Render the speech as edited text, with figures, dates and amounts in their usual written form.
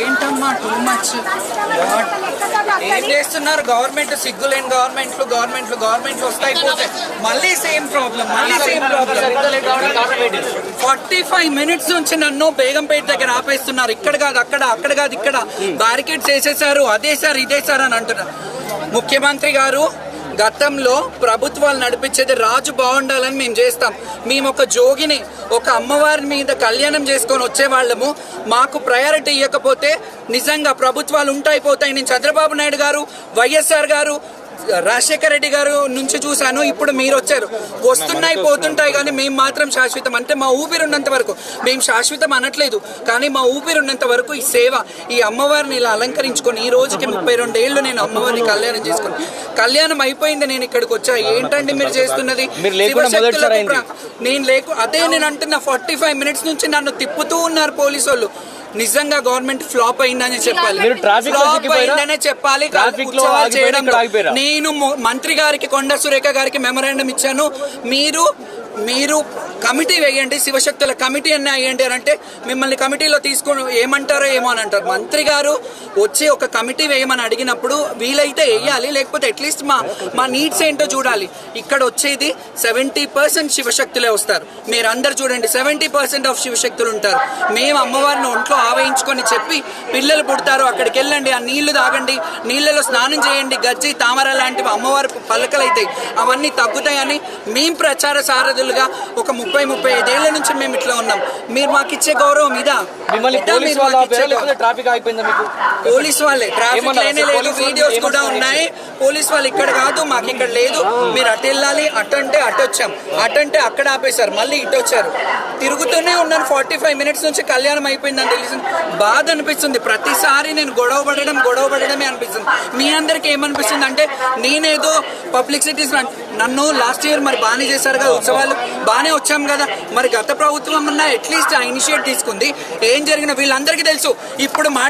ఏంటమ్మా too much ఏం చేస్తున్నారు గవర్నమెంట్? సిగ్గులేని గవర్నమెంట్లు వస్తాయి పోతాయి, మళ్ళీ సేమ్ ప్రాబ్లం 45 minutes నుంచి నన్ను బేగంపేట దగ్గర ఆపేస్తున్నారు. ఇక్కడ కాదు అక్కడ కాదు ఇక్కడ బ్యారికేడ్స్ వేసేసారు, అదేసారు ఇదేసారు అని అంటున్నారు. ముఖ్యమంత్రి గారు గతంలో ప్రభుత్వాలు నడిపించేది రాజు బాగుండాలని మేము చేస్తాం. మేము ఒక జోగిని ఒక అమ్మవారి మీద కళ్యాణం చేసుకొని వచ్చేవాళ్ళము. మాకు ప్రయారిటీ ఇవ్వకపోతే నిజంగా ప్రభుత్వాలు ఉంటాయిపోతాయి. నేను చంద్రబాబు నాయుడు గారు, వైఎస్ఆర్ గారు, రాజశేఖర రెడ్డి గారు నుంచి చూశాను. ఇప్పుడు మీరు వచ్చారు. వస్తున్నాయి పోతుంటాయి కానీ మేము మాత్రం శాశ్వతం. అంటే మా ఊపిరి ఉన్నంత వరకు, మేము శాశ్వతం అనట్లేదు కానీ మా ఊపిరి ఉన్నంత వరకు ఈ సేవ, ఈ అమ్మవారిని ఇలా అలంకరించుకొని ఈ రోజుకి 32 ఏళ్ళు నేను అమ్మవారిని కళ్యాణం చేసుకుని కళ్యాణం అయిపోయింది. నేను ఇక్కడికి వచ్చా. ఏంటండి మీరు చేస్తున్నది? నేను అంటున్నా 45 minutes నుంచి నన్ను తిప్పుతూ ఉన్నారు పోలీసు వాళ్ళు. నిజంగా గవర్నమెంట్ ఫ్లాప్ అయిందని చెప్పాలి, చెప్పాలి. నేను మంత్రి గారికి, కొండ సురేఖ గారికి మెమరాండం ఇచ్చాను. మీరు కమిటీ వేయండి, శివశక్తుల కమిటీ అన్నీ వేయండి అని అంటే మిమ్మల్ని కమిటీలో తీసుకుని ఏమంటారో ఏమో అని అంటారు. మంత్రి గారు వచ్చి ఒక కమిటీ వేయమని అడిగినప్పుడు వీలైతే వేయాలి, లేకపోతే అట్లీస్ట్ మా నీడ్స్ ఏంటో చూడాలి. ఇక్కడ వచ్చేది 70% శివశక్తులే వస్తారు. మీరు అందరు చూడండి, 70% ఆఫ్ శివశక్తులు ఉంటారు. మేము అమ్మవారిని ఒంట్లో ఆవహించుకొని చెప్పి పిల్లలు పుడతారు, అక్కడికి వెళ్ళండి, ఆ నీళ్లు తాగండి, నీళ్లలో స్నానం చేయండి, గజ్జి తామర లాంటివి అమ్మవారి పలకలు అవుతాయి, అవన్నీ తగ్గుతాయని మేము ప్రచార సారథులుగా ఒక 30-35 ఏళ్ల నుంచి మేము ఇట్లా ఉన్నాం. మీరు మాకు ఇచ్చే గౌరవం ఇదా? పోలీస్ వాళ్ళే, ట్రాఫిక్ లేనే లేదు, వీడియోస్ కూడా ఉన్నాయి. పోలీస్ వాళ్ళు ఇక్కడ కాదు, మాకు ఇక్కడ లేదు, మీరు అటు వెళ్ళాలి, అటంటే అటు వచ్చాం, అటంటే అక్కడ ఆపేశారు, మళ్ళీ ఇటు వచ్చారు. తిరుగుతూనే ఉన్నాను 45 minutes నుంచి. కళ్యాణం అయిపోయిందని తెలిసింది, బాధ అనిపిస్తుంది. ప్రతిసారి నేను గొడవ పడడమే అనిపిస్తుంది. మీ అందరికి ఏమనిపిస్తుంది అంటే నేనేదో పబ్లిసిటీస్, నన్ను లాస్ట్ ఇయర్ మరి బాగానే చేశారు కదా ఉత్సవాలు, బాగానే వచ్చాం కదా, మరి గత ప్రభుత్వం అన్నా అట్లీస్ట్ ఆ ఇనిషియేట్ తీసుకుంది. ఏం జరిగిన వీళ్ళందరికీ తెలుసు. ఇప్పుడు మాట